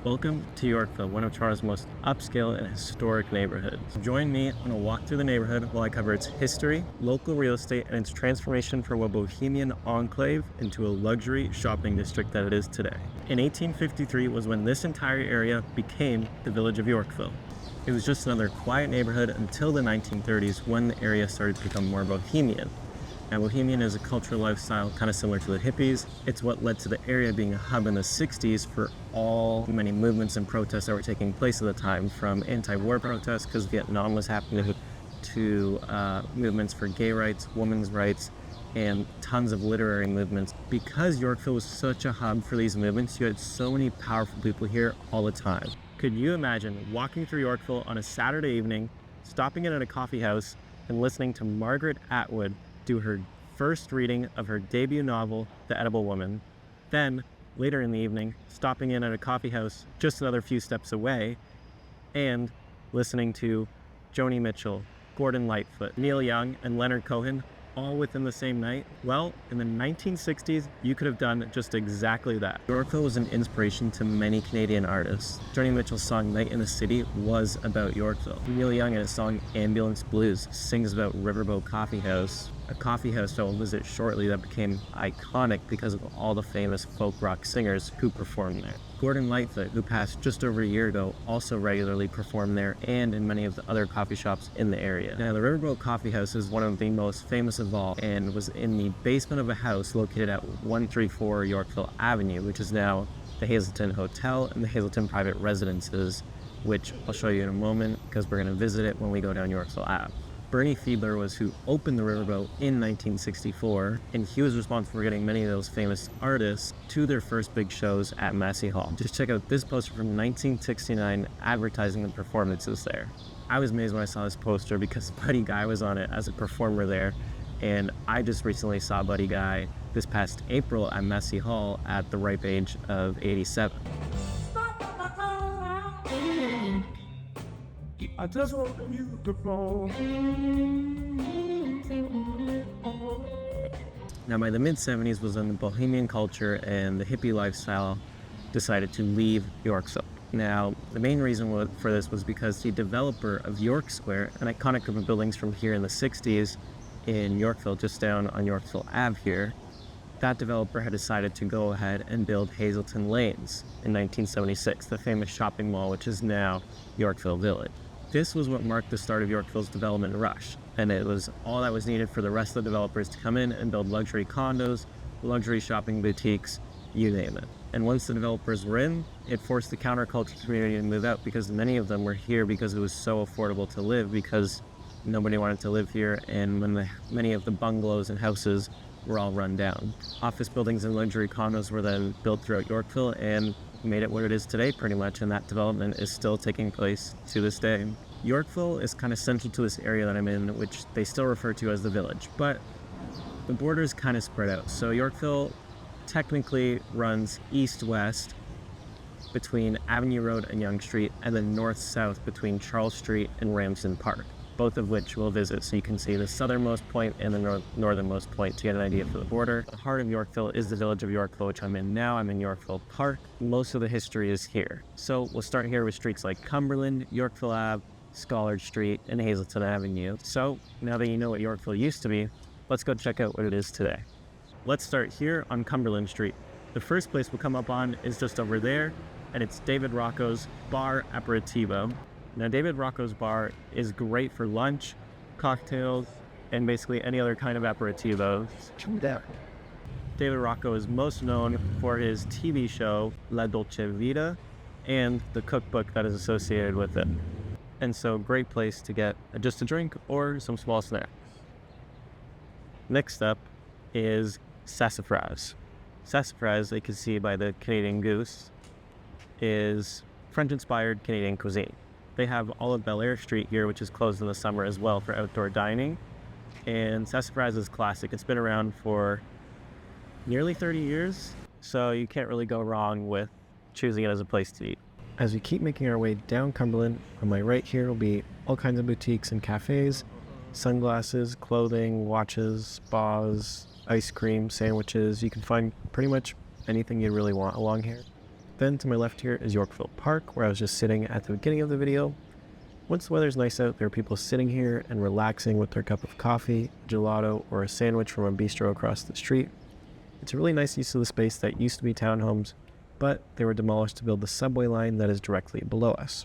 Welcome to Yorkville, one of Toronto's most upscale and historic neighborhoods. Join me on a walk through the neighborhood while I cover its history, local real estate, and its transformation from a bohemian enclave into a luxury shopping district that it is today. In 1853 was when this entire area became the village of Yorkville. It was just another quiet neighborhood until the 1930s when the area started to become more bohemian. Now, bohemian is a cultural lifestyle kind of similar to the hippies. It's what led to the area being a hub in the 60s for all many movements and protests that were taking place at the time, from anti-war protests because Vietnam was happening to movements for gay rights, women's rights, and tons of literary movements. Because Yorkville was such a hub for these movements, you had so many powerful people here all the time. Could you imagine walking through Yorkville on a Saturday evening, stopping in at a coffee house, and listening to Margaret Atwood do her first reading of her debut novel, The Edible Woman, then later in the evening, stopping in at a coffee house just another few steps away and listening to Joni Mitchell, Gordon Lightfoot, Neil Young, and Leonard Cohen all within the same night? Well, in the 1960s, you could have done just exactly that. Yorkville was an inspiration to many Canadian artists. Joni Mitchell's song Night in the City was about Yorkville. Neil Young in his song Ambulance Blues sings about Riverboat Coffee House, a coffee house that we'll visit shortly that became iconic because of all the famous folk rock singers who performed there. Gordon Lightfoot, who passed just over a year ago, also regularly performed there and in many of the other coffee shops in the area. Now, the Riverboat Coffee House is one of the most famous of all and was in the basement of a house located at 134 Yorkville Avenue, which is now the Hazelton Hotel and the Hazelton Private Residences, which I'll show you in a moment because we're going to visit it when we go down Yorkville Ave. Bernie Fiedler was who opened the riverboat in 1964, and he was responsible for getting many of those famous artists to their first big shows at Massey Hall. Just check out this poster from 1969 advertising the performances there. I was amazed when I saw this poster because Buddy Guy was on it as a performer there, and I just recently saw Buddy Guy this past April at Massey Hall at the ripe age of 87. I just want you to fall. Now, by the mid-70s was when the bohemian culture and the hippie lifestyle decided to leave Yorkville. Now, the main reason for this was because the developer of York Square, an iconic group of buildings from here in the 60s in Yorkville, just down on Yorkville Ave here, that developer had decided to go ahead and build Hazelton Lanes in 1976, the famous shopping mall, which is now Yorkville Village. This was what marked the start of Yorkville's development rush, and it was all that was needed for the rest of the developers to come in and build luxury condos, luxury shopping boutiques, you name it. And once the developers were in, it forced the counterculture community to move out because many of them were here because it was so affordable to live, because nobody wanted to live here, and when many of the bungalows and houses were all run down. Office buildings and luxury condos were then built throughout Yorkville and made it what it is today pretty much, and that development is still taking place to this day. Yorkville is kind of central to this area that I'm in, which they still refer to as the village, but the border is kind of spread out. So Yorkville technically runs east-west between Avenue Road and Yonge Street, and then north-south between Charles Street and Ramsden Park, both of which we'll visit so you can see the southernmost point and the northernmost point to get an idea for the border. The heart of Yorkville is the village of Yorkville, which I'm in now. I'm in Yorkville Park. Most of the history is here. So we'll start here with streets like Cumberland, Yorkville Ave, Scollard Street, and Hazelton Avenue. So now that you know what Yorkville used to be, let's go check out what it is today. Let's start here on Cumberland Street. The first place we'll come up on is just over there, and it's David Rocco's Bar Aperitivo. Now, David Rocco's bar is great for lunch, cocktails, and basically any other kind of aperitivos. David Rocco is most known for his TV show, La Dolce Vita, and the cookbook that is associated with it. And so, great place to get just a drink or some small snacks. Next up is Sassafras. Sassafras, you can see by the Canadian goose, is French-inspired Canadian cuisine. They have all of Bel Air Street here, which is closed in the summer as well for outdoor dining. And Sassafras is classic. It's been around for nearly 30 years, so you can't really go wrong with choosing it as a place to eat. As we keep making our way down Cumberland, on my right here will be all kinds of boutiques and cafes, sunglasses, clothing, watches, spas, ice cream, sandwiches. You can find pretty much anything you really want along here. Then to my left here is Yorkville Park, where I was just sitting at the beginning of the video. Once the weather's nice out, there are people sitting here and relaxing with their cup of coffee, gelato, or a sandwich from a bistro across the street. It's a really nice use of the space that used to be townhomes, but they were demolished to build the subway line that is directly below us.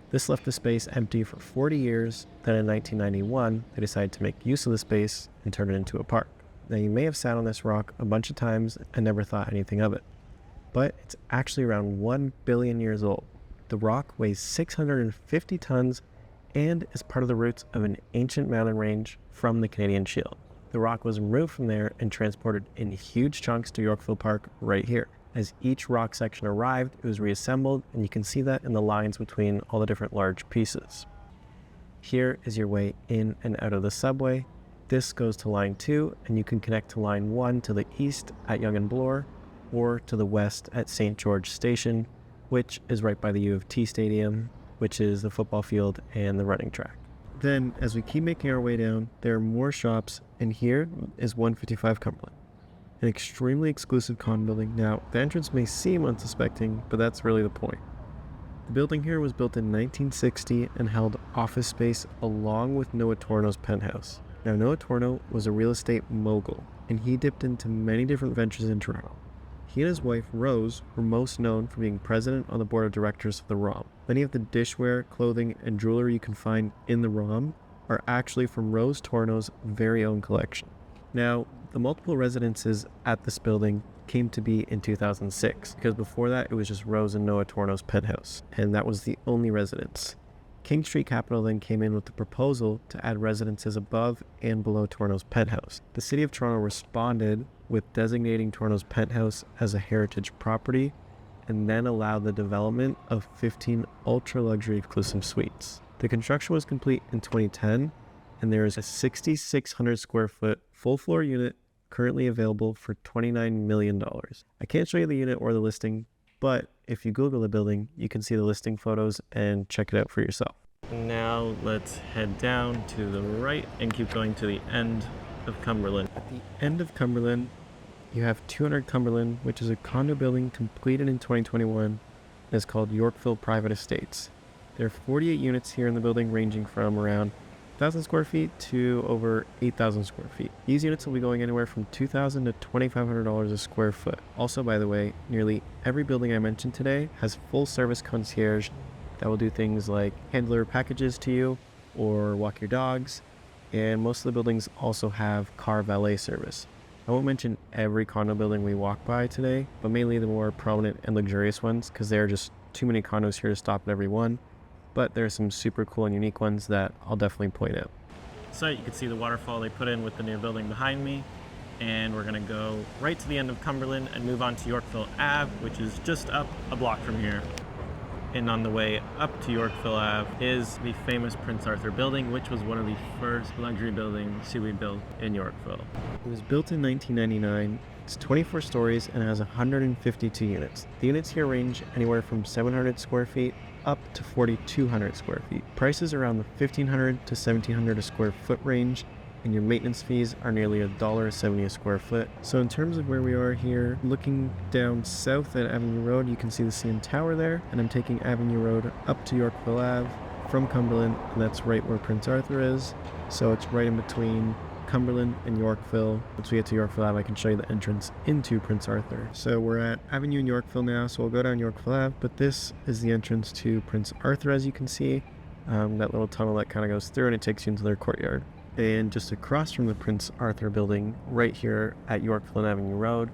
This left the space empty for 40 years, then in 1991, they decided to make use of the space and turn it into a park. Now you may have sat on this rock a bunch of times and never thought anything of it, but it's actually around 1 billion years old. The rock weighs 650 tons and is part of the roots of an ancient mountain range from the Canadian Shield. The rock was removed from there and transported in huge chunks to Yorkville Park right here. As each rock section arrived, it was reassembled, and you can see that in the lines between all the different large pieces. Here is your way in and out of the subway. This goes to line 2, and you can connect to line 1 to the east at Yonge and Bloor, or to the west at St. George Station, which is right by the U of T Stadium, which is the football field and the running track. Then, as we keep making our way down, there are more shops, and here is 155 Cumberland, an extremely exclusive condo building. Now, the entrance may seem unsuspecting, but that's really the point. The building here was built in 1960 and held office space along with Noah Torno's penthouse. Now, Noah Torno was a real estate mogul, and he dipped into many different ventures in Toronto. He and his wife, Rose, were most known for being president on the board of directors of the ROM. Many of the dishware, clothing, and jewelry you can find in the ROM are actually from Rose Torno's very own collection. Now, the multiple residences at this building came to be in 2006, because before that it was just Rose and Noah Torno's penthouse, and that was the only residence. King Street Capital then came in with the proposal to add residences above and below Torno's penthouse. The City of Toronto responded with designating Torno's penthouse as a heritage property, and then allowed the development of 15 ultra-luxury exclusive suites. The construction was complete in 2010, and there is a 6,600 square foot full floor unit currently available for $29 million. I can't show you the unit or the listing, but if you Google the building, you can see the listing photos and check it out for yourself. Now let's head down to the right and keep going to the end of Cumberland. At the end of Cumberland, you have 200 Cumberland, which is a condo building completed in 2021 and is called Yorkville Private Estates. There are 48 units here in the building, ranging from around 1,000 square feet to over 8,000 square feet. These units will be going anywhere from $2,000 to $2,500 a square foot. Also, by the way, nearly every building I mentioned today has full service concierge that will do things like handle packages to you or walk your dogs, and most of the buildings also have car valet service. I won't mention every condo building we walk by today, but mainly the more prominent and luxurious ones, because there are just too many condos here to stop at every one. But there are some super cool and unique ones that I'll definitely point out. So you can see the waterfall they put in with the new building behind me, and we're gonna go right to the end of Cumberland and move on to Yorkville Ave, which is just up a block from here. And on the way up to Yorkville Ave is the famous Prince Arthur building, which was one of the first luxury buildings to be built in Yorkville. It was built in 1999. It's 24 stories and has 152 units. The units here range anywhere from 700 square feet up to 4,200 square feet. Prices around the 1,500 to 1,700 a square foot range, and your maintenance fees are nearly $1.70 a square foot. So in terms of where we are here, looking down south at Avenue Road, you can see the CN Tower there, and I'm taking Avenue Road up to Yorkville Ave from Cumberland, and that's right where Prince Arthur is. So it's right in between Cumberland and Yorkville. Once we get to Yorkville Ave, I can show you the entrance into Prince Arthur. So we're at Avenue in Yorkville now, so we'll go down Yorkville Ave, but this is the entrance to Prince Arthur, as you can see. That little tunnel that kind of goes through, and it takes you into their courtyard. And just across from the Prince Arthur building, right here at Yorkville and Avenue Road,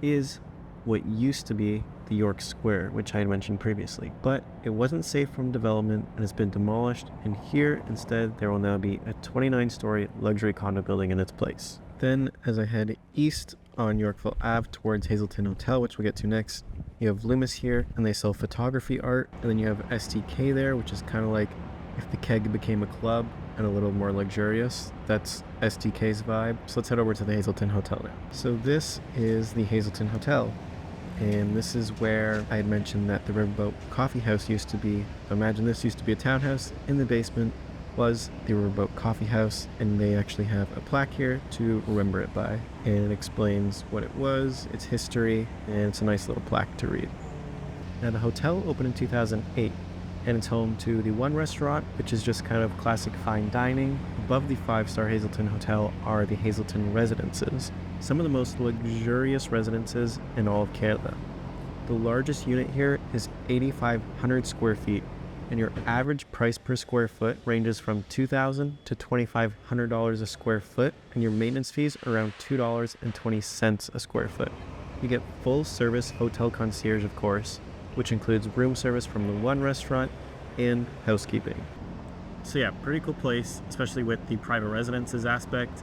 is what used to be the York Square, which I had mentioned previously, but it wasn't safe from development and it's been demolished, and here instead there will now be a 29-story luxury condo building in its place. Then as I head east on Yorkville Ave towards Hazelton Hotel, which we'll get to next, you have Loomis here, and they sell photography art, and then you have STK there, which is kind of like if the keg became a club and a little more luxurious. That's STK's vibe. So let's head over to the Hazelton Hotel now. So this is the Hazelton Hotel, and this is where I had mentioned that the Riverboat Coffee House used to be. Imagine this used to be a townhouse. In the basement was the Riverboat Coffee House, and they actually have a plaque here to remember it by, and it explains what it was, its history, and it's a nice little plaque to read. Now, the hotel opened in 2008, and it's home to the One restaurant, which is just kind of classic fine dining. Above the 5-star Hazelton Hotel are the Hazelton residences, some of the most luxurious residences in all of Canada. The largest unit here is 8,500 square feet, and your average price per square foot ranges from $2,000 to $2,500 a square foot, and your maintenance fees are around $2.20 a square foot. You get full service hotel concierge, of course, which includes room service from the One restaurant and housekeeping. So yeah, pretty cool place, especially with the private residences aspect,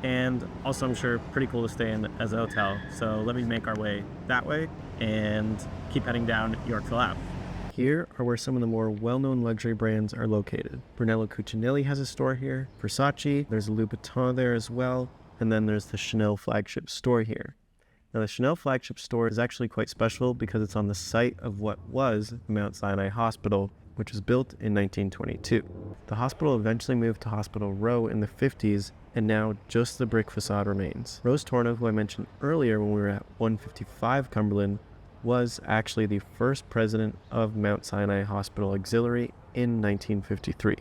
and also I'm sure pretty cool to stay in as a hotel. So let me make our way that way and keep heading down Yorkville Ave. Here are where some of the more well-known luxury brands are located. Brunello Cucinelli has a store here, Versace, there's a Louis Vuitton there as well, and then there's the Chanel flagship store here. Now, the Chanel flagship store is actually quite special because it's on the site of what was Mount Sinai Hospital, which was built in 1922. The hospital eventually moved to Hospital Row in the 50s, and now just the brick facade remains. Rose Torno, who I mentioned earlier when we were at 155 Cumberland, was actually the first president of Mount Sinai Hospital Auxiliary in 1953.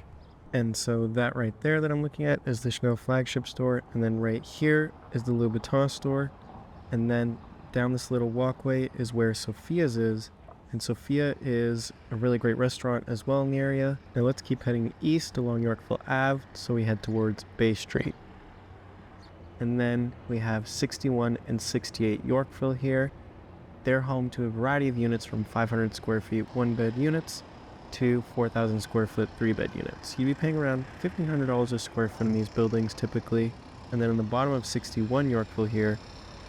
And so that right there that I'm looking at is the Chanel flagship store, and then right here is the Louis Vuitton store, and then down this little walkway is where Sophia's is, and Sophia is a really great restaurant as well in the area. Now let's keep heading east along Yorkville Ave, so we head towards Bay Street. And then we have 61 and 68 Yorkville here. They're home to a variety of units from 500 square feet 1-bed units to 4,000 square foot 3-bed units. You'd be paying around $1,500 a square foot in these buildings typically. And then in the bottom of 61 Yorkville here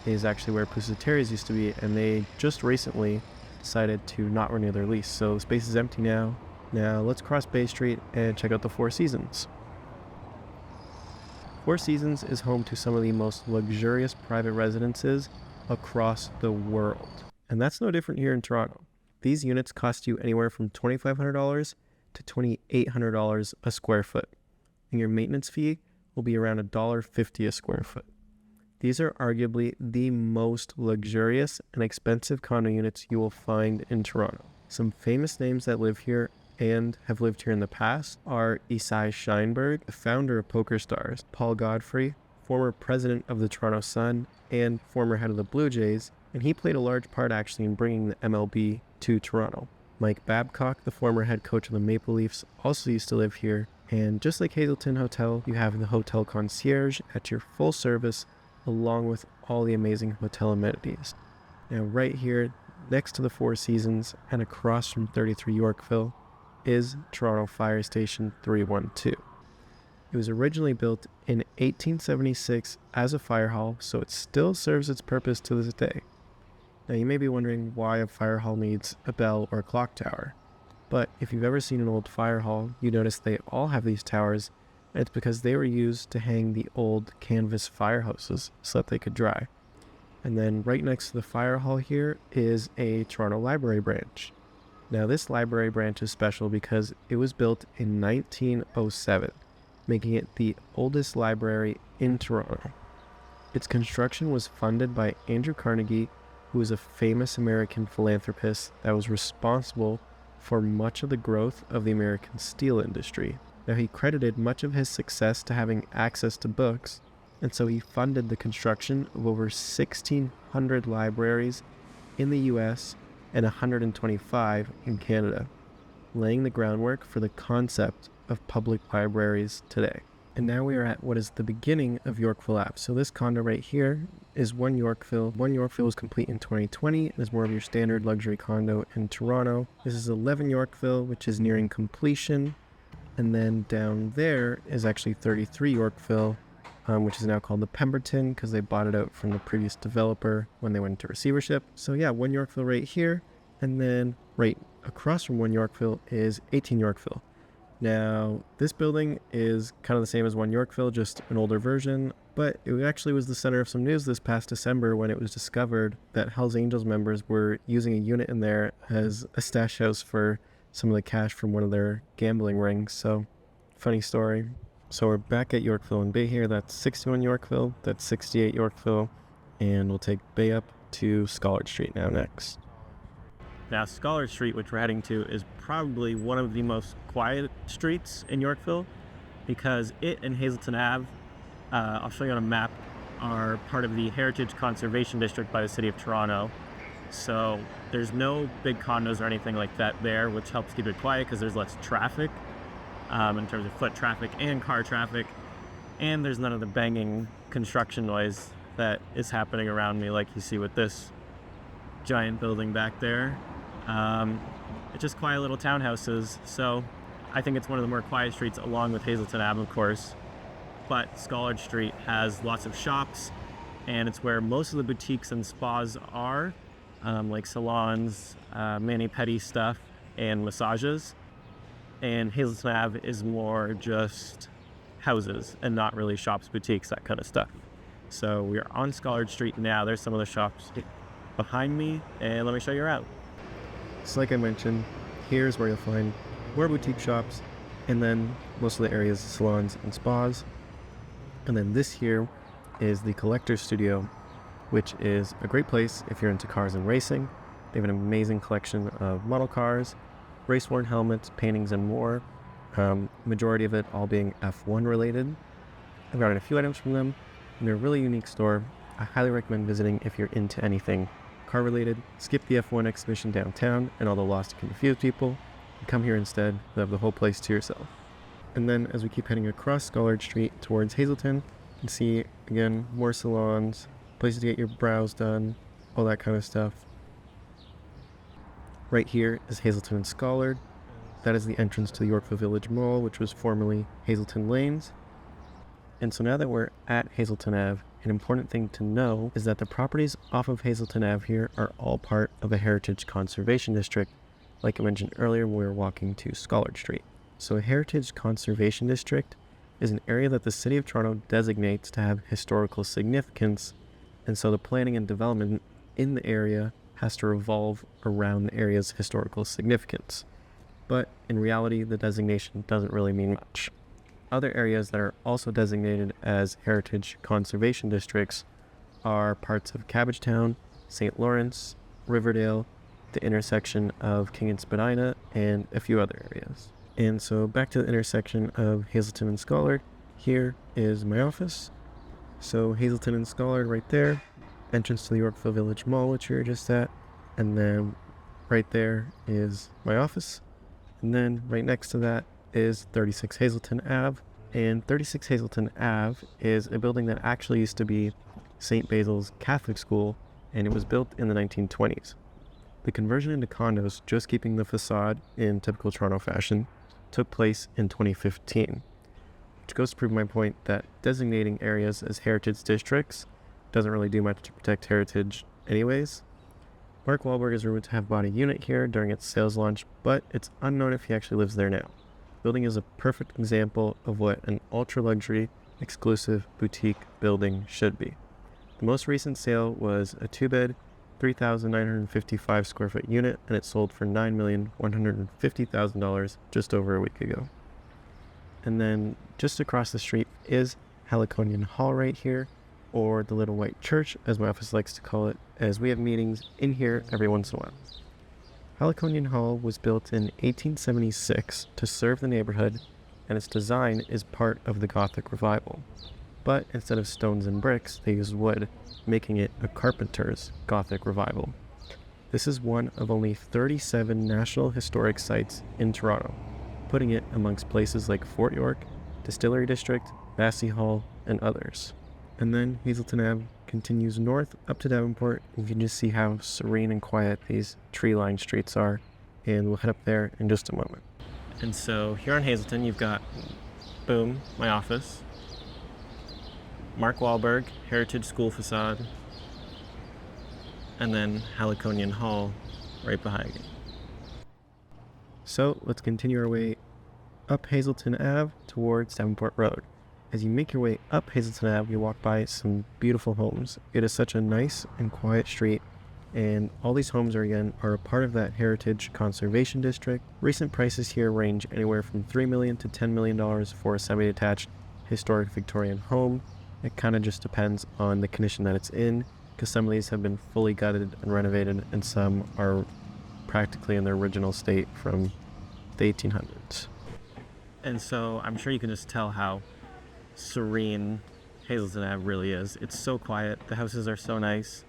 is actually where Pusateri's used to be, and they just recently decided to not renew their lease. So the space is empty now. Now let's cross Bay Street and check out the Four Seasons. Four Seasons is home to some of the most luxurious private residences across the world. And that's no different here in Toronto. These units cost you anywhere from $2,500 to $2,800 a square foot, and your maintenance fee will be around $1.50 a square foot. These are arguably the most luxurious and expensive condo units you will find in Toronto. Some famous names that live here and have lived here in the past are Isai Scheinberg, the founder of Poker Stars, Paul Godfrey, former president of the Toronto Sun and former head of the Blue Jays, and he played a large part actually in bringing the MLB to Toronto. Mike Babcock, the former head coach of the Maple Leafs, also used to live here, and just like Hazelton Hotel, you have the hotel concierge at your full service along with all the amazing hotel amenities. Now right here next to the Four Seasons and across from 33 Yorkville is Toronto Fire Station 312. It was originally built in 1876 as a fire hall, so it still serves its purpose to this day. Now you may be wondering why a fire hall needs a bell or a clock tower, but if you've ever seen an old fire hall, you notice they all have these towers, and it's because they were used to hang the old canvas fire hoses so that they could dry. And then right next to the fire hall here is a Toronto Library branch. Now this library branch is special because it was built in 1907, making it the oldest library in Toronto. Its construction was funded by Andrew Carnegie, who was a famous American philanthropist that was responsible for much of the growth of the American steel industry. Now he credited much of his success to having access to books, and so he funded the construction of over 1,600 libraries in the US and 125 in Canada, laying the groundwork for the concept of public libraries today. And now we are at what is the beginning of Yorkville Ave. So this condo right here is One Yorkville. One Yorkville was complete in 2020 and is more of your standard luxury condo in Toronto. This is 11 Yorkville, which is nearing completion. And then down there is actually 33 Yorkville, which is now called the Pemberton because they bought it out from the previous developer when they went into receivership. So yeah, One Yorkville right here. And then right across from One Yorkville is 18 Yorkville. Now, this building is kind of the same as One Yorkville, just an older version, but it actually was the center of some news this past December when it was discovered that Hells Angels members were using a unit in there as a stash house for some of the cash from one of their gambling rings. So, funny story. So we're back at Yorkville and Bay here. That's 61 Yorkville, that's 68 Yorkville, and we'll take Bay up to Scollard Street now next. Now, Scollard Street, which we're heading to, is probably one of the most quiet streets in Yorkville because it and Hazelton Ave, I'll show you on a map, are part of the Heritage Conservation District by the City of Toronto. So there's no big condos or anything like that there, which helps keep it quiet because there's less traffic in terms of foot traffic and car traffic. And there's none of the banging construction noise that is happening around me like you see with this giant building back there. It's just quiet little townhouses, so I think it's one of the more quiet streets along with Hazelton Ave, of course. But Scollard Street has lots of shops, and it's where most of the boutiques and spas are, like salons, mani-pedi stuff, and massages. And Hazelton Ave is more just houses and not really shops, boutiques, that kind of stuff. So we are on Scollard Street now. There's some of the shops behind me, and let me show you around. So like I mentioned, here's where you'll find more boutique shops, and then most of the areas, salons and spas. And then this here is the Collector's Studio, which is a great place if you're into cars and racing. They have an amazing collection of model cars, race-worn helmets, paintings, and more. Majority of it all being F1 related. I've gotten a few items from them, and they're a really unique store. I highly recommend visiting if you're into anything car related. Skip the F1 exhibition downtown and all the lost and confused people, and come here instead. You'll have the whole place to yourself. And then as we keep heading across Scollard Street towards Hazelton, you can see again more salons, places to get your brows done, all that kind of stuff. Right here is Hazelton and Scollard. That is the entrance to the Yorkville Village Mall, which was formerly Hazelton Lanes. And so now that we're at Hazelton Ave, an important thing to know is that the properties off of Hazelton Ave here are all part of a Heritage Conservation District, like I mentioned earlier when we were walking to Scollard Street. So a Heritage Conservation District is an area that the City of Toronto designates to have historical significance, and so the planning and development in the area has to revolve around the area's historical significance. But in reality, the designation doesn't really mean much. Other areas that are also designated as Heritage Conservation Districts are parts of Cabbagetown, St. Lawrence, Riverdale, the intersection of King and Spadina, and a few other areas. And so back to the intersection of Hazelton and Scollard, here is my office. So Hazelton and Scollard right there, entrance to the Yorkville Village Mall, which we were just at, and then right there is my office. And then right next to that is 36 Hazelton Ave, and 36 Hazelton Ave is a building that actually used to be St. Basil's Catholic School, and it was built in the 1920s. The conversion into condos, just keeping the facade in typical Toronto fashion, took place in 2015, which goes to prove my point that designating areas as heritage districts doesn't really do much to protect heritage anyways. Mark Wahlberg is rumored to have bought a unit here during its sales launch, but it's unknown if he actually lives there now. The building is a perfect example of what an ultra-luxury, exclusive boutique building should be. The most recent sale was a 2-bed, 3,955 square foot unit, and it sold for $9,150,000 just over a week ago. And then just across the street is Haliconian Hall right here, or the Little White Church, as my office likes to call it, as we have meetings in here every once in a while. Haliconian Hall was built in 1876 to serve the neighborhood, and its design is part of the Gothic revival. But instead of stones and bricks, they used wood, making it a carpenter's Gothic revival. This is one of only 37 National Historic Sites in Toronto, putting it amongst places like Fort York, Distillery District, Massey Hall, and others. And then Hazelton Ave continues north up to Davenport. You can just see how serene and quiet these tree-lined streets are, and we'll head up there in just a moment. And so here on Hazelton, you've got, boom, my office, Mark Wahlberg, Heritage School facade, and then Haliconian Hall right behind me. So let's continue our way up Hazelton Ave towards Davenport Road. As you make your way up Hazelton Ave, you walk by some beautiful homes. It is such a nice and quiet street, and all these homes are a part of that Heritage Conservation District. Recent prices here range anywhere from $3 million to $10 million for a semi-detached historic Victorian home. It kind of just depends on the condition that it's in, because some of these have been fully gutted and renovated, and some are practically in their original state from the 1800s. And so I'm sure you can just tell how serene Hazelton Ave really is. It's so quiet. The houses are so nice.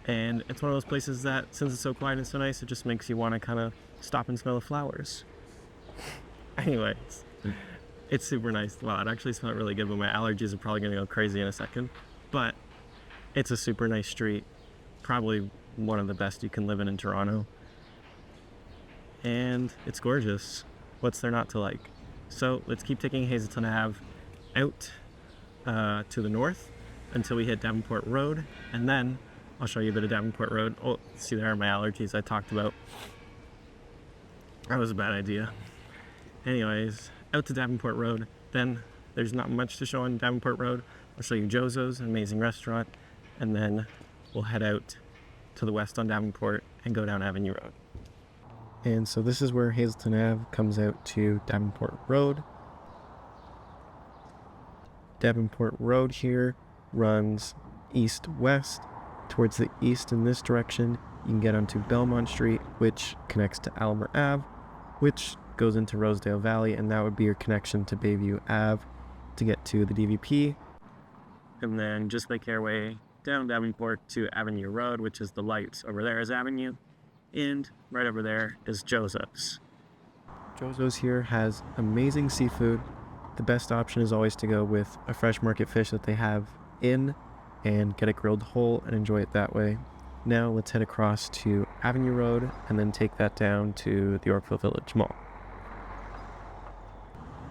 And it's one of those places that, since it's so quiet and so nice, it just makes you want to kind of stop and smell the flowers. Anyways, it's super nice. Wow, it actually smelled really good, but my allergies are probably going to go crazy in a second. But it's a super nice street. Probably one of the best you can live in Toronto. And it's gorgeous. What's there not to like? So let's keep taking Hazelton Ave out to the north until we hit Davenport Road, and then I'll show you a bit of Davenport Road. Oh, see, there are my allergies I talked about. That was a bad idea. Anyways, out to Davenport Road. Then there's not much to show on Davenport Road. I'll show you Jozo's, an amazing restaurant, and then we'll head out to the west on Davenport and go down Avenue Road. And so this is where Hazelton Ave comes out to Davenport Road. Davenport Road here runs east-west. Towards the east in this direction, you can get onto Belmont Street, which connects to Almer Ave, which goes into Rosedale Valley, and that would be your connection to Bayview Ave to get to the DVP. And then just make your way down Davenport to Avenue Road, which is the lights. Over there is Avenue, and right over there is Jozo's. Jozo's here has amazing seafood. The best option is always to go with a fresh market fish that they have in and get it grilled whole and enjoy it that way. Now let's head across to Avenue Road and then take that down to the Yorkville Village Mall.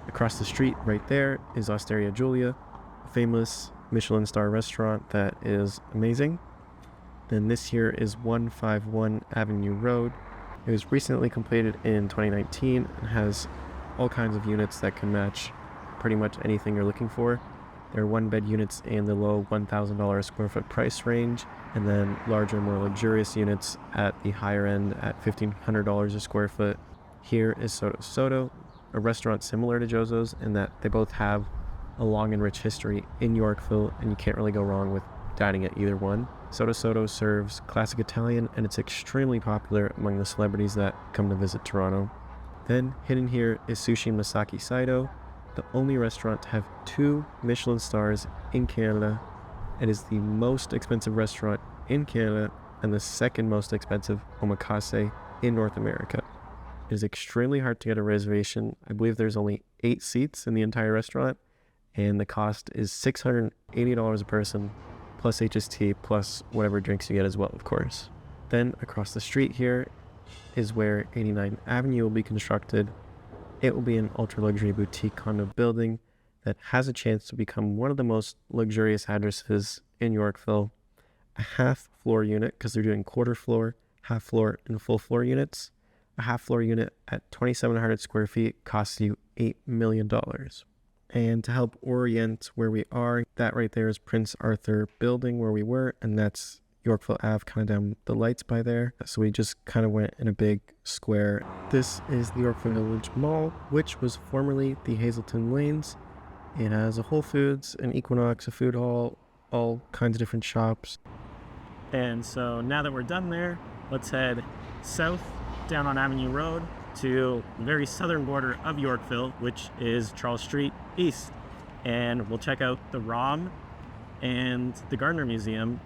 Across the street right there is Osteria Julia, a famous Michelin star restaurant that is amazing. Then this here is 151 Avenue Road. It was recently completed in 2019 and has all kinds of units that can match pretty much anything you're looking for. There are one-bed units in the low $1,000 a square foot price range, and then larger, more luxurious units at the higher end at $1,500 a square foot. Here is Soto Soto, a restaurant similar to Jozo's in that they both have a long and rich history in Yorkville, and you can't really go wrong with dining at either one. Soto Soto serves classic Italian, and it's extremely popular among the celebrities that come to visit Toronto. Then hidden here is Sushi Masaki Saito, the only restaurant to have 2 Michelin stars in Canada. It is the most expensive restaurant in Canada and the second most expensive omakase in North America. It is extremely hard to get a reservation. I believe there's only 8 seats in the entire restaurant, and the cost is $680 a person, plus HST, plus whatever drinks you get as well, of course. Then across the street here is where 89 Avenue will be constructed. It will be an ultra-luxury boutique condo building that has a chance to become one of the most luxurious addresses in Yorkville. A half-floor unit, because they're doing quarter floor, half floor, and full floor units. A half-floor unit at 2,700 square feet costs you $8 million. And to help orient where we are, that right there is Prince Arthur Building where we were, and that's Yorkville Ave kind of down the lights by there. So we just kind of went in a big square. This is the Yorkville Village Mall, which was formerly the Hazelton Lanes. It has a Whole Foods, an Equinox, a food hall, all kinds of different shops. And so now that we're done there, let's head south down on Avenue Road to the very southern border of Yorkville, which is Charles Street East. And we'll check out the ROM and the Gardner Museum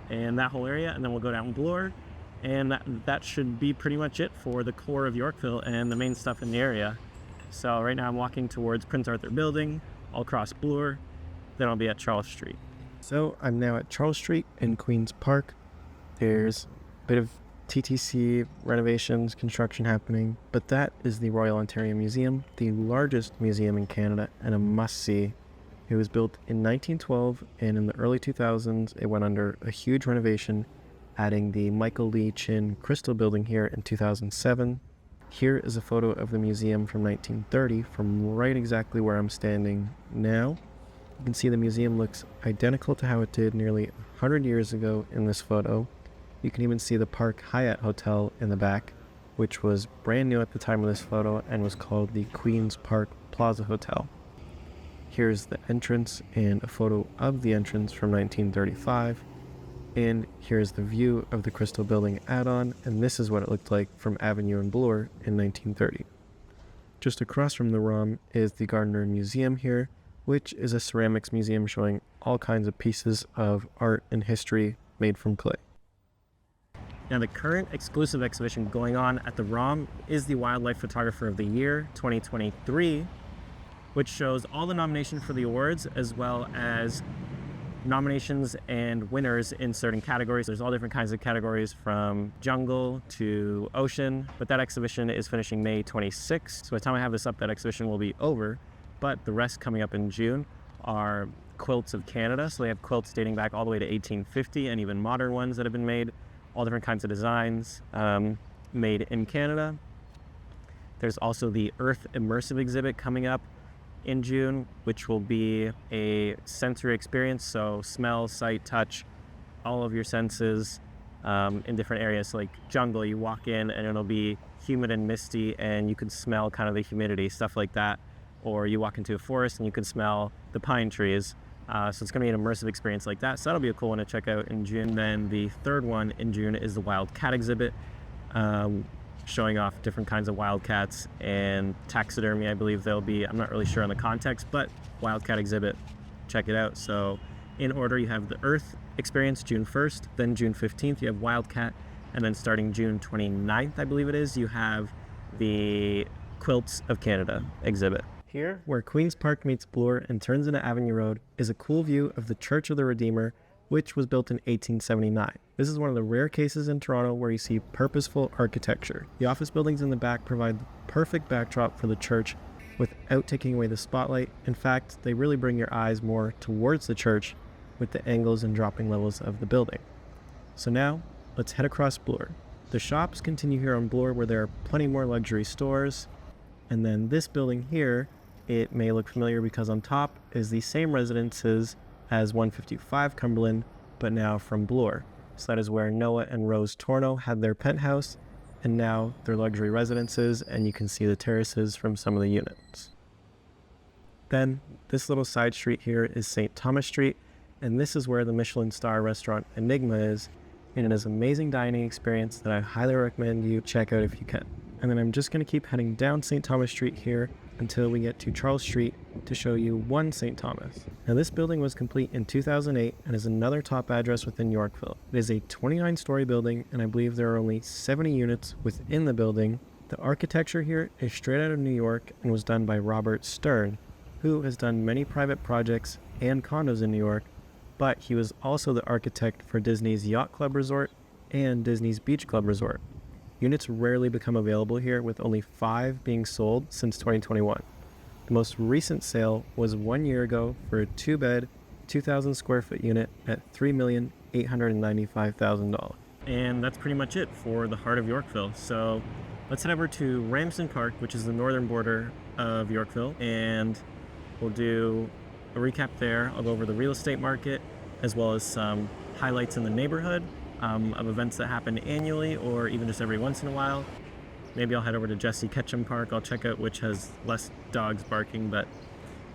and that whole area, and then we'll go down Bloor, and that should be pretty much it for the core of Yorkville and the main stuff in the area. So right now I'm walking towards Prince Arthur Building, I'll cross Bloor, then I'll be at Charles Street. So I'm now at Charles Street in Queen's Park. There's a bit of TTC renovations, construction happening, but that is the Royal Ontario Museum, the largest museum in Canada and a must-see. It was built in 1912, and in the early 2000s, it went under a huge renovation, adding the Michael Lee Chin Crystal Building here in 2007. Here is a photo of the museum from 1930, from right exactly where I'm standing now. You can see the museum looks identical to how it did nearly 100 years ago in this photo. You can even see the Park Hyatt Hotel in the back, which was brand new at the time of this photo and was called the Queen's Park Plaza Hotel. Here's the entrance and a photo of the entrance from 1935. And here's the view of the Crystal Building add-on, and this is what it looked like from Avenue and Bloor in 1930. Just across from the ROM is the Gardner Museum here, which is a ceramics museum showing all kinds of pieces of art and history made from clay. Now, the current exclusive exhibition going on at the ROM is the Wildlife Photographer of the Year 2023, which shows all the nominations for the awards as well as nominations and winners in certain categories. There's all different kinds of categories from jungle to ocean, but that exhibition is finishing May 26th. So by the time I have this up, that exhibition will be over, but the rest coming up in June are quilts of Canada. So they have quilts dating back all the way to 1850 and even modern ones that have been made, all different kinds of designs made in Canada. There's also the Earth Immersive exhibit coming up in June, which will be a sensory experience, so smell, sight, touch, all of your senses in different areas. So like jungle, you walk in and it'll be humid and misty and you can smell kind of the humidity, stuff like that. Or you walk into a forest and you can smell the pine trees. So it's going to be an immersive experience like that. So that'll be a cool one to check out in June. Then the third one in June is the Wild Cat exhibit, showing off different kinds of wildcats and taxidermy. I believe they'll be, I'm not really sure on the context, but Wildcat exhibit, check it out. So in order, you have the Earth experience June 1st, then June 15th you have Wildcat, and then starting June 29th, I believe it is, you have the Quilts of Canada exhibit. Here, where Queen's Park meets Bloor and turns into Avenue Road, is a cool view of the Church of the Redeemer, which was built in 1879. This is one of the rare cases in Toronto where you see purposeful architecture. The office buildings in the back provide the perfect backdrop for the church without taking away the spotlight. In fact, they really bring your eyes more towards the church with the angles and dropping levels of the building. So now, let's head across Bloor. The shops continue here on Bloor where there are plenty more luxury stores. And then this building here, it may look familiar because on top is the same residences as 155 Cumberland, but now from Bloor. So that is where Noah and Rose Torno had their penthouse, and now they're luxury residences, and you can see the terraces from some of the units. Then this little side street here is St. Thomas Street, and this is where the Michelin star restaurant Enigma is, and it is an amazing dining experience that I highly recommend you check out if you can. And then I'm just going to keep heading down St. Thomas Street here until we get to Charles Street to show you one St. Thomas. Now this building was complete in 2008 and is another top address within Yorkville. It is a 29-story building and I believe there are only 70 units within the building. The architecture here is straight out of New York and was done by Robert Stern, who has done many private projects and condos in New York, but he was also the architect for Disney's Yacht Club Resort and Disney's Beach Club Resort. Units rarely become available here, with only 5 being sold since 2021. The most recent sale was 1 year ago for a 2-bed, 2,000 square foot unit at $3,895,000. And that's pretty much it for the heart of Yorkville. So let's head over to Ramsden Park, which is the northern border of Yorkville, and we'll do a recap there. I'll go over the real estate market as well as some highlights in the neighborhood of events that happen annually or even just every once in a while. Maybe I'll head over to Jesse Ketchum Park. I'll check out which has less dogs barking, but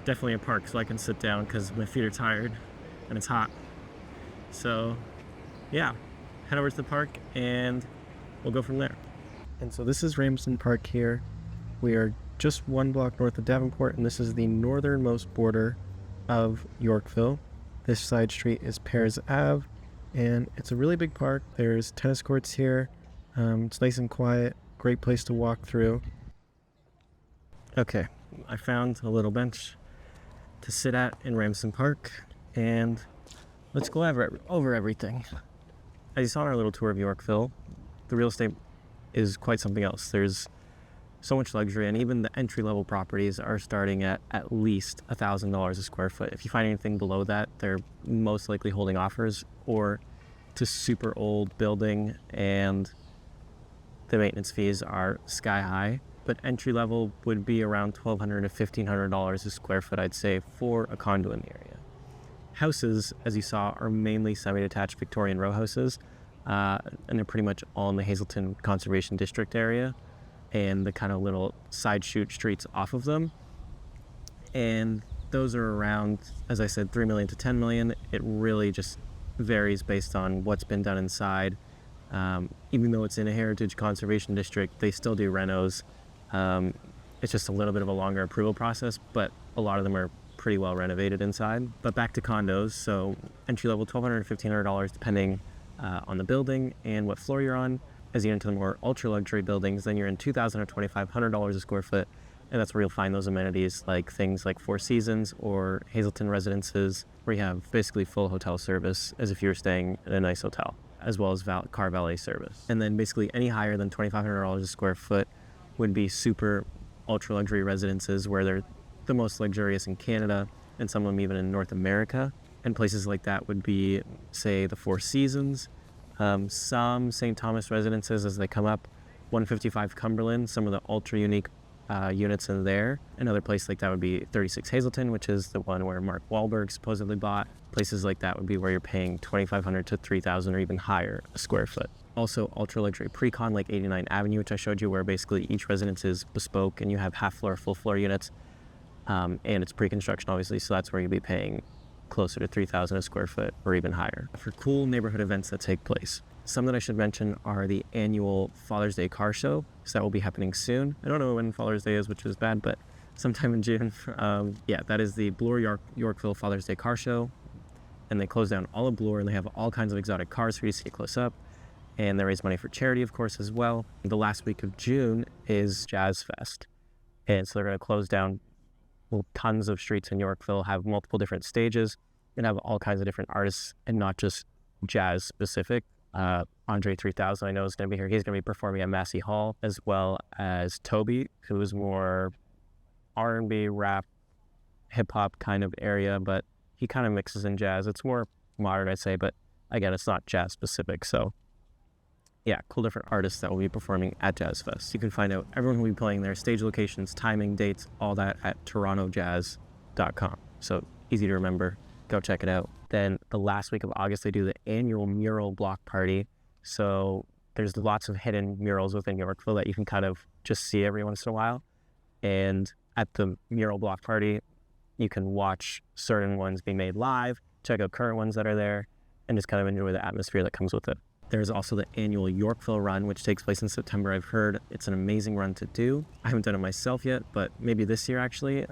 definitely a park so I can sit down because my feet are tired and it's hot. So yeah, head over to the park and we'll go from there. And so this is Ramsden Park here. We are just 1 block north of Davenport, and this is the northernmost border of Yorkville. This side street is Pears Ave, and it's a really big park. There's tennis courts here. It's nice and quiet, great place to walk through. Okay, I found a little bench to sit at in Ramsden Park, and let's go over everything. As you saw on our little tour of Yorkville, the real estate is quite something else. There's so much luxury, and even the entry-level properties are starting at least $1,000 a square foot. If you find anything below that, they're most likely holding offers, or to super old building, and the maintenance fees are sky high. But entry-level would be around $1,200 to $1,500 a square foot, I'd say, for a condo in the area. Houses, as you saw, are mainly semi-detached Victorian row houses, and they're pretty much all in the Hazelton Conservation District area and the kind of little side shoot streets off of them. And those are around, as I said, $3 million to $10 million. It really just varies based on what's been done inside. Even though it's in a heritage conservation district, they still do renos. It's just a little bit of a longer approval process, but a lot of them are pretty well renovated inside. But back to condos, so entry level $1,200 to $1,500 depending on the building and what floor you're on. As you get into the more ultra luxury buildings, then you're in $2,000 or $2,500 a square foot, and that's where you'll find those amenities like things like Four Seasons or Hazelton residences, where you have basically full hotel service as if you were staying in a nice hotel, as well as car valet service. And then basically any higher than $2,500 a square foot would be super ultra luxury residences, where they're the most luxurious in Canada and some of them even in North America. And places like that would be, say, the Four Seasons, some St. Thomas residences as they come up, 155 Cumberland, some of the ultra unique units in there. Another place like that would be 36 Hazelton, which is the one where Mark Wahlberg supposedly bought. Places like that would be where you're paying $2,500 to $3,000 or even higher a square foot. Also ultra luxury pre-con like 89 Avenue, which I showed you, where basically each residence is bespoke and you have half floor, full floor units, and it's pre-construction obviously, so that's where you'd be paying closer to $3,000 a square foot or even higher. For cool neighborhood events that take place, some that I should mention are the annual Father's Day car show, so that will be happening soon. I don't know when Father's Day is, which is bad, but sometime in June. Yeah, that is the Bloor Yorkville Father's Day car show, and they close down all of Bloor, and they have all kinds of exotic cars for you to see close up, and they raise money for charity, of course, as well. The last week of June is Jazz Fest, and so they're going to close down tons of streets in Yorkville, have multiple different stages, and have all kinds of different artists, and not just jazz specific. Andre 3000 I know is going to be here. He's going to be performing at Massey Hall, as well as Toby, who is more R&B, rap, hip-hop kind of area, but he kind of mixes in jazz. It's more modern, I'd say, but again, it's not jazz specific. So yeah, cool different artists that will be performing at Jazz Fest. You can find out everyone who will be playing there, stage locations, timing, dates, all that at torontojazz.com. So easy to remember. Go check it out. Then the last week of August, they do the annual mural block party. So there's lots of hidden murals within Yorkville that you can kind of just see every once in a while. And at the mural block party, you can watch certain ones being made live, check out current ones that are there, and just kind of enjoy the atmosphere that comes with it. There's also the annual Yorkville Run, which takes place in September. I've heard it's an amazing run to do. I haven't done it myself yet, but maybe this year actually.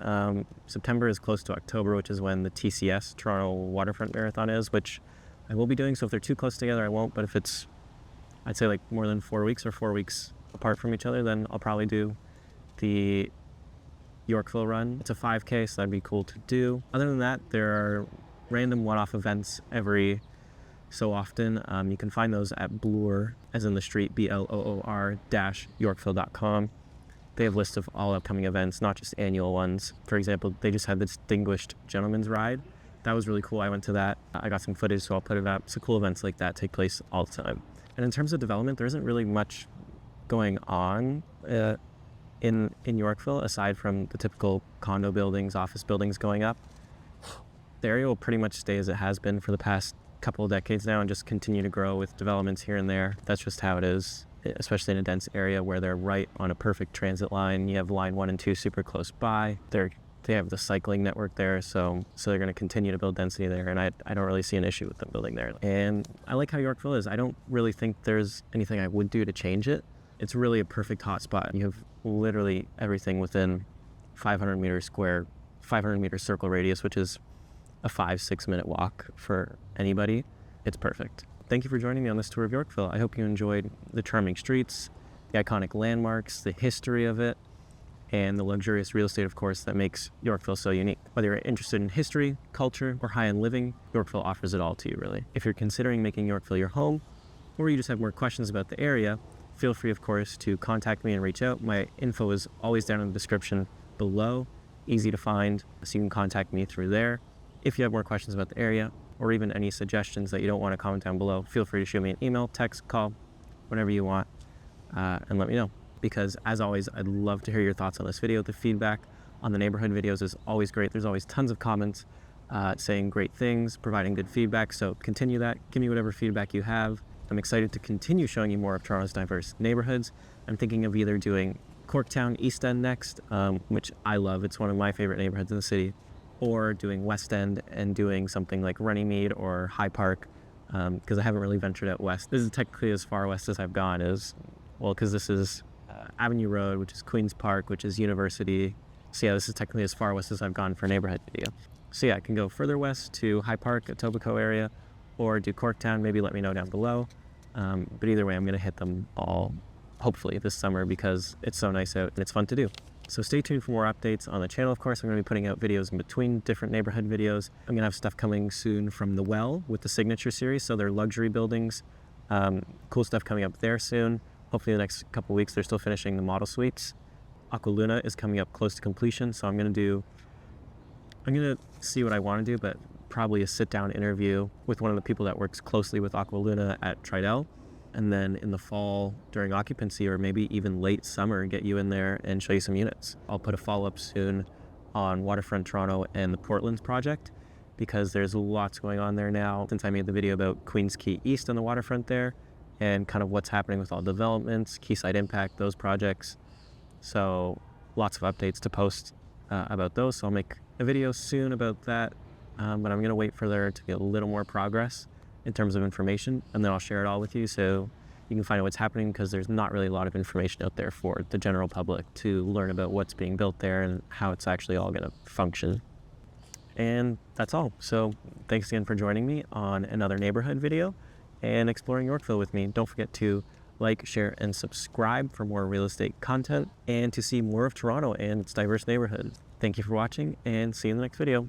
September is close to October, which is when the TCS, Toronto Waterfront Marathon is, which I will be doing. So if they're too close together, I won't. But if it's, I'd say like more than 4 weeks or 4 weeks apart from each other, then I'll probably do the Yorkville Run. It's a 5K, so that'd be cool to do. Other than that, there are random one-off events every so often. You can find those at Bloor, as in the street, BLOOR-Yorkville.com. They have lists of all upcoming events, not just annual ones. For example, they just had the Distinguished Gentleman's Ride. That was really cool. I went to that. I got some footage, so I'll put it up. So cool events like that take place all the time. And in terms of development, there isn't really much going on in Yorkville, aside from the typical condo buildings, office buildings going up. The area will pretty much stay as it has been for the past couple of decades now, and just continue to grow with developments here and there. That's just how it is, especially in a dense area where they're right on a perfect transit line. You have line 1 and 2 super close by. They have the cycling network there, so they're going to continue to build density there, and I don't really see an issue with them building there. And I like how Yorkville is. I don't really think there's anything I would do to change it. It's really a perfect hotspot. You have literally everything within 500 meter circle radius, which is a 5-6 minute walk for anybody. It's perfect. Thank you for joining me on this tour of Yorkville. I hope you enjoyed the charming streets, the iconic landmarks, the history of it, and the luxurious real estate, of course, that makes Yorkville so unique. Whether you're interested in history, culture, or high-end living, Yorkville offers it all to you, really. If you're considering making Yorkville your home, or you just have more questions about the area, feel free, of course, to contact me and reach out. My info is always down in the description below, easy to find, so you can contact me through there. If you have more questions about the area, or even any suggestions that you don't want to comment down below, feel free to shoot me an email, text, call, whatever you want, and let me know. Because as always, I'd love to hear your thoughts on this video. The feedback on the neighborhood videos is always great. There's always tons of comments saying great things, providing good feedback. So continue that. Give me whatever feedback you have. I'm excited to continue showing you more of Toronto's diverse neighborhoods. I'm thinking of either doing Corktown East End next, which I love. It's one of my favorite neighborhoods in the city, or doing West End and doing something like Runnymede or High Park because I haven't really ventured out west. This is technically as far west as I've gone, because this is Avenue Road, which is Queen's Park, which is University. So yeah, this is technically as far west as I've gone for a neighborhood video. So yeah, I can go further west to High Park, Etobicoke area, or do Corktown. Maybe let me know down below. But either way, I'm going to hit them all, hopefully, this summer because it's so nice out and it's fun to do. So stay tuned for more updates on the channel. Of course, I'm going to be putting out videos in between different neighborhood videos. I'm going to have stuff coming soon from The Well with the Signature series. So they're luxury buildings. Cool stuff coming up there soon. Hopefully the next couple weeks, they're still finishing the model suites. Aqualuna is coming up close to completion. So I'm going to see what I want to do, but probably a sit-down interview with one of the people that works closely with Aqualuna at Dietterle. And then in the fall during occupancy, or maybe even late summer, get you in there and show you some units. I'll put a follow-up soon on Waterfront Toronto and the Portlands project because there's lots going on there now since I made the video about Queens Quay East on the waterfront there and kind of what's happening with all developments, Quayside Impact, those projects. So lots of updates to post about those. So I'll make a video soon about that, but I'm going to wait for there to be a little more progress in terms of information, and then I'll share it all with you so you can find out what's happening, because there's not really a lot of information out there for the general public to learn about what's being built there and how it's actually all going to function. And that's all. So thanks again for joining me on another neighborhood video and exploring Yorkville with me. Don't forget to like, share, and subscribe for more real estate content and to see more of Toronto and its diverse neighborhood. Thank you for watching, and see you in the next video.